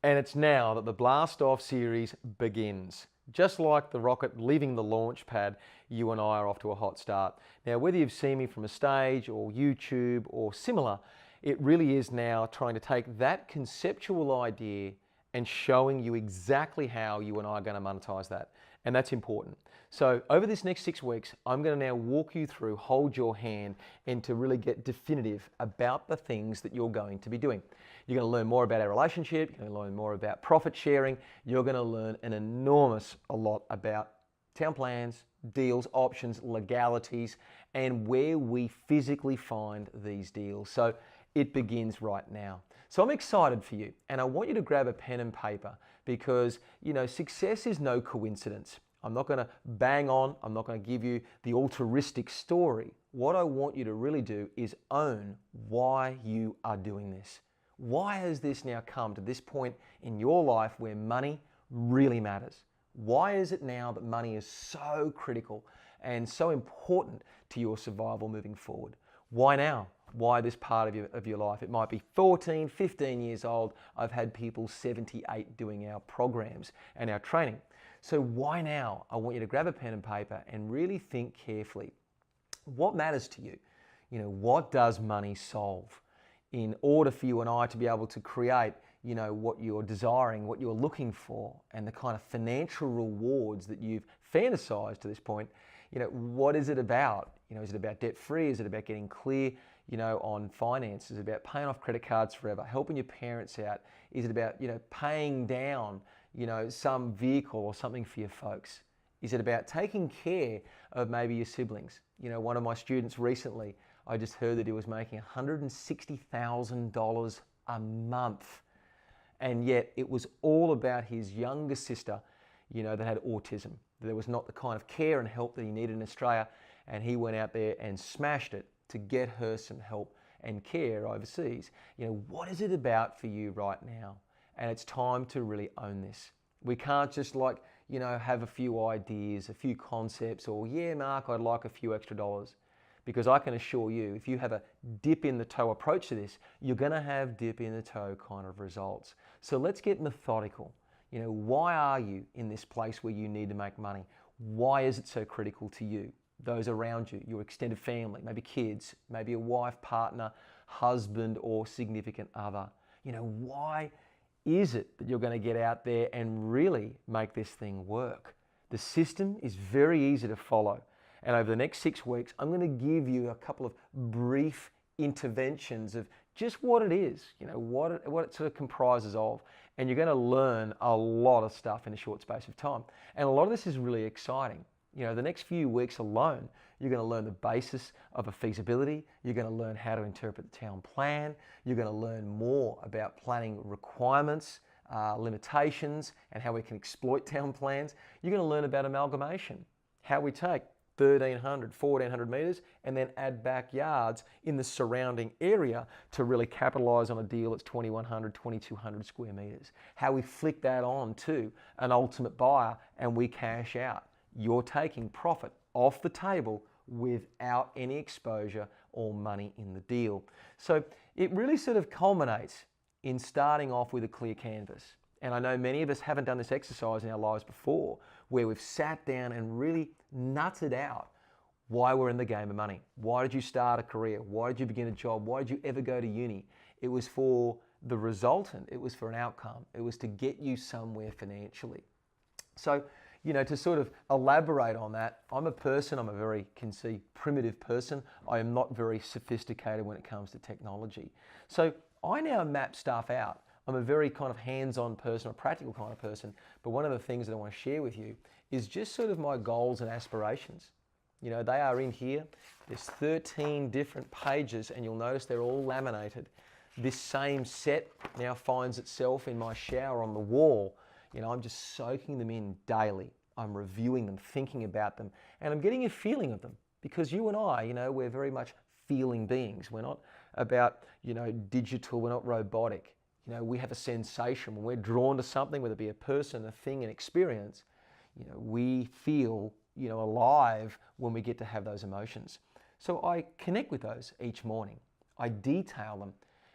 And it's now that the Blast Off series begins. Just like the rocket leaving the launch pad, you and I are off to a hot start. Now, whether you've seen me from a stage or YouTube or similar, it really is now trying to take that conceptual idea and showing you exactly how you and I are going to monetize that. And that's important. So over this next 6 weeks, I'm going to now walk you through, hold your hand, and to really get definitive about the things that you're going to be doing. You're going to learn more about our relationship, you're going to learn more about profit sharing, you're going to learn an enormous a lot about town plans, deals, options, legalities, and where we physically find these deals. So it begins right now. So I'm excited for you, and I want you to grab a pen and paper because, success is no coincidence. I'm not going to bang on, I'm not going to give you the altruistic story. What I want you to really do is own why you are doing this. Why has this now come to this point in your life where money really matters? Why is it now that money is so critical and so important to your survival moving forward? Why now? Why this part of your life? It might be 14, 15 years old. I've had people 78 doing our programs and our training. So why now? I want you to grab a pen and paper and really think carefully. What matters to you? What does money solve? In order for you and I to be able to create, what you're desiring, what you're looking for, and the kind of financial rewards that you've fantasized to this point, what is it about? Is it about debt-free? Is it about getting clear, on finances? Is it about paying off credit cards forever, helping your parents out? Is it about, paying down, some vehicle or something for your folks? Is it about taking care of maybe your siblings? One of my students recently, I just heard that he was making $160,000 a month. And yet it was all about his younger sister, that had autism. There was not the kind of care and help that he needed in Australia. And he went out there and smashed it to get her some help and care overseas. What is it about for you right now? And it's time to really own this. We can't just have a few ideas, a few concepts, or yeah, Mark, I'd like a few extra dollars. Because I can assure you, if you have a dip in the toe approach to this, you're going to have dip in the toe kind of results. So let's get methodical. Why are you in this place where you need to make money? Why is it so critical to you? Those around you, your extended family, maybe kids, maybe a wife, partner, husband, or significant other. Why is it that you're going to get out there and really make this thing work? The system is very easy to follow. And over the next 6 weeks, I'm going to give you a couple of brief interventions of just what it is, what it sort of comprises of. And you're going to learn a lot of stuff in a short space of time. And a lot of this is really exciting. The next few weeks alone, you're going to learn the basis of a feasibility. You're going to learn how to interpret the town plan. You're going to learn more about planning requirements, limitations, and how we can exploit town plans. You're going to learn about amalgamation, how we take 1,300, 1,400 metres and then add backyards in the surrounding area to really capitalise on a deal that's 2,100, 2,200 square metres. How we flick that on to an ultimate buyer and we cash out. You're taking profit off the table without any exposure or money in the deal. So it really sort of culminates in starting off with a clear canvas. And I know many of us haven't done this exercise in our lives before, where we've sat down and really nutted out why we're in the game of money. Why did you start a career? Why did you begin a job? Why did you ever go to uni? It was for the resultant. It was for an outcome. It was to get you somewhere financially. So, to sort of elaborate on that, I'm a very, primitive person. I am not very sophisticated when it comes to technology. So I now map stuff out. I'm a very kind of hands-on person, a practical kind of person. But one of the things that I want to share with you is just sort of my goals and aspirations. They are in here. There's 13 different pages and you'll notice they're all laminated. This same set now finds itself in my shower on the wall. I'm just soaking them in daily. I'm reviewing them, thinking about them, and I'm getting a feeling of them because you and I, we're very much feeling beings. We're not about, digital, we're not robotic. We have a sensation. When we're drawn to something, whether it be a person, a thing, an experience, we feel, alive when we get to have those emotions. So I connect with those each morning. I detail them.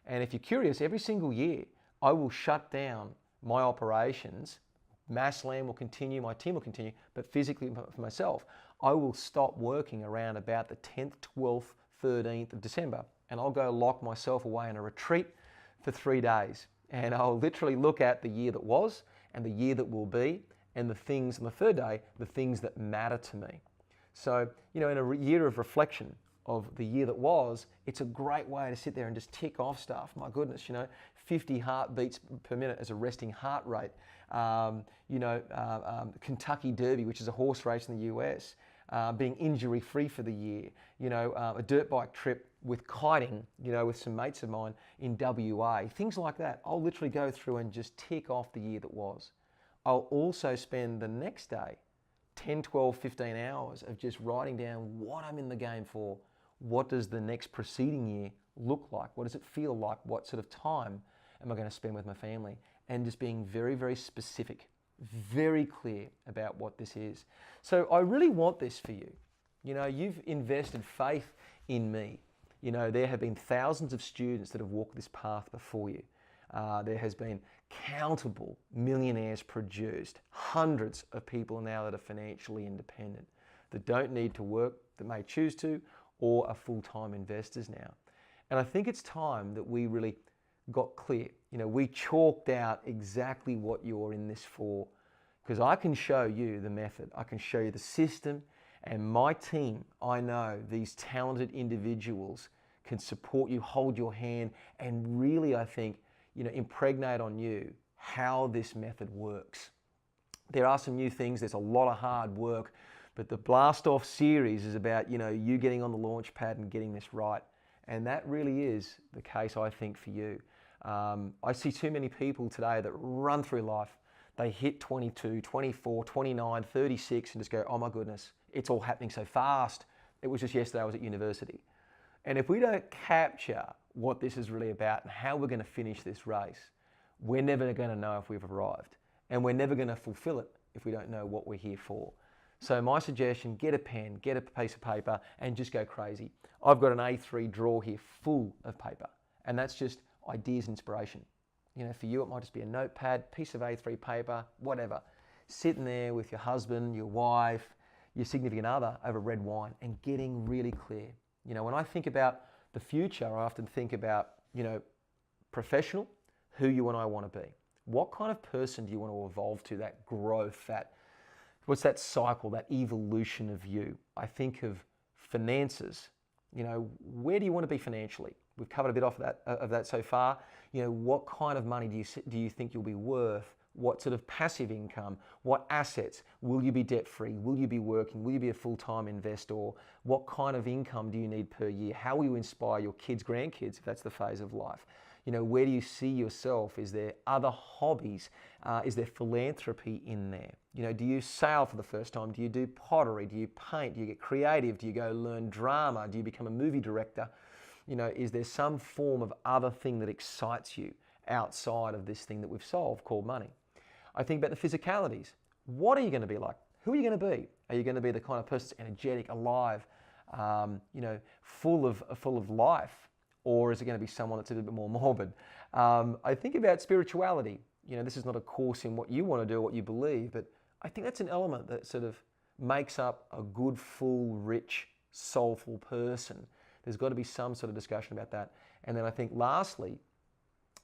And if you're curious, every single year, I will shut down my operations, Massland will continue, my team will continue, but physically for myself, I will stop working around about the 10th, 12th, 13th of December, and I'll go lock myself away in a retreat for 3 days. And I'll literally look at the year that was and the year that will be, and the things on the third day, the things that matter to me. So, in a year of reflection of the year that was, it's a great way to sit there and just tick off stuff. My goodness, 50 heartbeats per minute as a resting heart rate. Kentucky Derby, which is a horse race in the US, being injury-free for the year. A dirt bike trip with kiting, with some mates of mine in WA. Things like that. I'll literally go through and just tick off the year that was. I'll also spend the next day 10, 12, 15 hours of just writing down what I'm in the game for. What does the next preceding year look like? What does it feel like? What sort of time am I going to spend with my family? And just being very, very specific, very clear about what this is. So I really want this for you. You've invested faith in me. There have been thousands of students that have walked this path before you. There has been countable millionaires produced, hundreds of people now that are financially independent, that don't need to work, that may choose to, or are full-time investors now. And I think it's time that we really got clear. We chalked out exactly what you're in this for, because I can show you the method, I can show you the system, and my team, I know these talented individuals can support you, hold your hand, and really, I think, impregnate on you how this method works. There are some new things, there's a lot of hard work, but the Blast Off series is about, you getting on the launch pad and getting this right. And that really is the case, I think, for you. I see too many people today that run through life. They hit 22, 24, 29, 36 and just go, oh my goodness, it's all happening so fast. It was just yesterday I was at university. And if we don't capture what this is really about and how we're going to finish this race, we're never going to know if we've arrived. And we're never going to fulfill it if we don't know what we're here for. So my suggestion, get a pen, get a piece of paper, and just go crazy. I've got an A3 drawer here full of paper, and that's just ideas, inspiration. For you, it might just be a notepad, piece of A3 paper, whatever. Sitting there with your husband, your wife, your significant other over red wine and getting really clear. When I think about the future, I often think about, professional, who you and I want to be. What kind of person do you want to evolve to, that growth, what's that cycle, that evolution of you? I think of finances. Where do you want to be financially? We've covered a bit of that so far. What kind of money do you think you'll be worth? What sort of passive income? What assets? Will you be debt-free? Will you be working? Will you be a full-time investor? What kind of income do you need per year? How will you inspire your kids, grandkids, if that's the phase of life? Where do you see yourself? Is there other hobbies? Is there philanthropy in there? Do you sail for the first time? Do you do pottery? Do you paint? Do you get creative? Do you go learn drama? Do you become a movie director? Is there some form of other thing that excites you outside of this thing that we've solved called money? I think about the physicalities. What are you going to be like? Who are you going to be? Are you going to be the kind of person that's energetic, alive, full of life? Or is it going to be someone that's a little bit more morbid? I think about spirituality. This is not a course in what you want to do, what you believe, but I think that's an element that sort of makes up a good, full, rich, soulful person. There's got to be some sort of discussion about that. And then I think lastly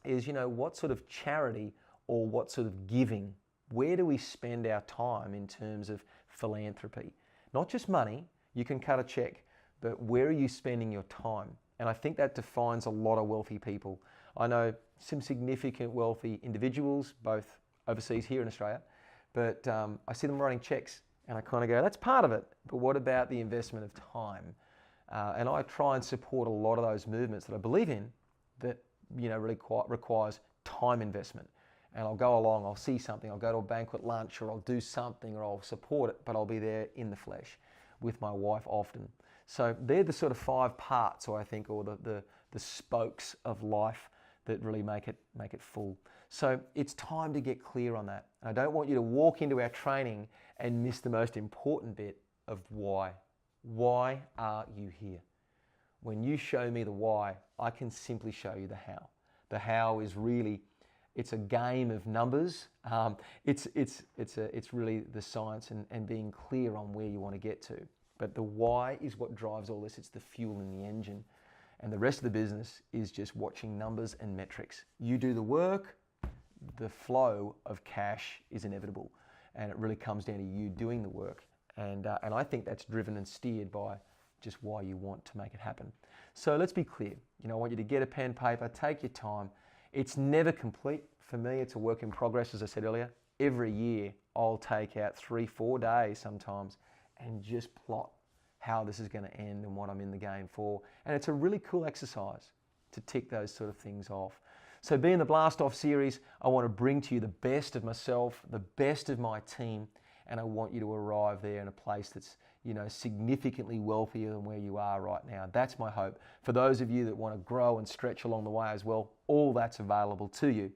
is, what sort of charity or what sort of giving, where do we spend our time in terms of philanthropy? Not just money, you can cut a check, but where are you spending your time? And I think that defines a lot of wealthy people. I know some significant wealthy individuals, both overseas here in Australia, but I see them writing checks and I kind of go, that's part of it, but what about the investment of time? And I try and support a lot of those movements that I believe in that really requires time investment. And I'll go along, I'll see something, I'll go to a banquet lunch, or I'll do something, or I'll support it, but I'll be there in the flesh with my wife often. So they're the sort of 5 parts, or I think, or the spokes of life that really make it full. So it's time to get clear on that. And I don't want you to walk into our training and miss the most important bit of why. Why are you here? When you show me the why, I can simply show you the how. The how is really It's a game of numbers. It's really the science and being clear on where you want to get to. But the why is what drives all this. It's the fuel in the engine. And the rest of the business is just watching numbers and metrics. You do the work, the flow of cash is inevitable. And it really comes down to you doing the work. And I think that's driven and steered by just why you want to make it happen. So let's be clear. I want you to get a pen, paper, take your time. It's never complete. For me, it's a work in progress, as I said earlier. Every year, I'll take out 3-4 days sometimes and just plot how this is going to end and what I'm in the game for. And it's a really cool exercise to tick those sort of things off. So being the Blast Off series, I want to bring to you the best of myself, the best of my team, and I want you to arrive there in a place that's, significantly wealthier than where you are right now. That's my hope. For those of you that want to grow and stretch along the way as well, all that's available to you.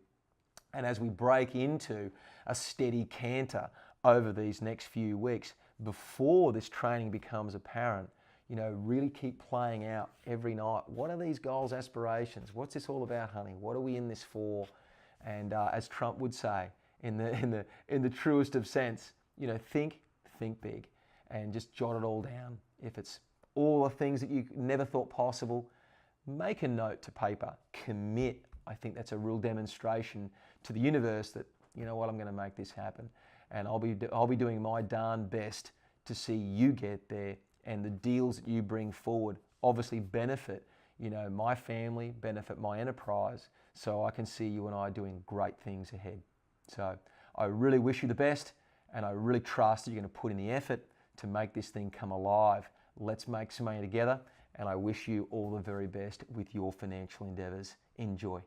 And as we break into a steady canter over these next few weeks, before this training becomes apparent, really keep playing out every night. What are these goals, aspirations? What's this all about, honey? What are we in this for? And as Trump would say, in the truest of sense, think big, and just jot it all down. If it's all the things that you never thought possible, make a note to paper. Commit. I think that's a real demonstration to the universe that, I'm going to make this happen. And I'll be doing my darn best to see you get there, and the deals that you bring forward obviously benefit, my family, benefit my enterprise, so I can see you and I doing great things ahead. So I really wish you the best, and I really trust that you're going to put in the effort to make this thing come alive. Let's make some money together, and I wish you all the very best with your financial endeavors. Enjoy.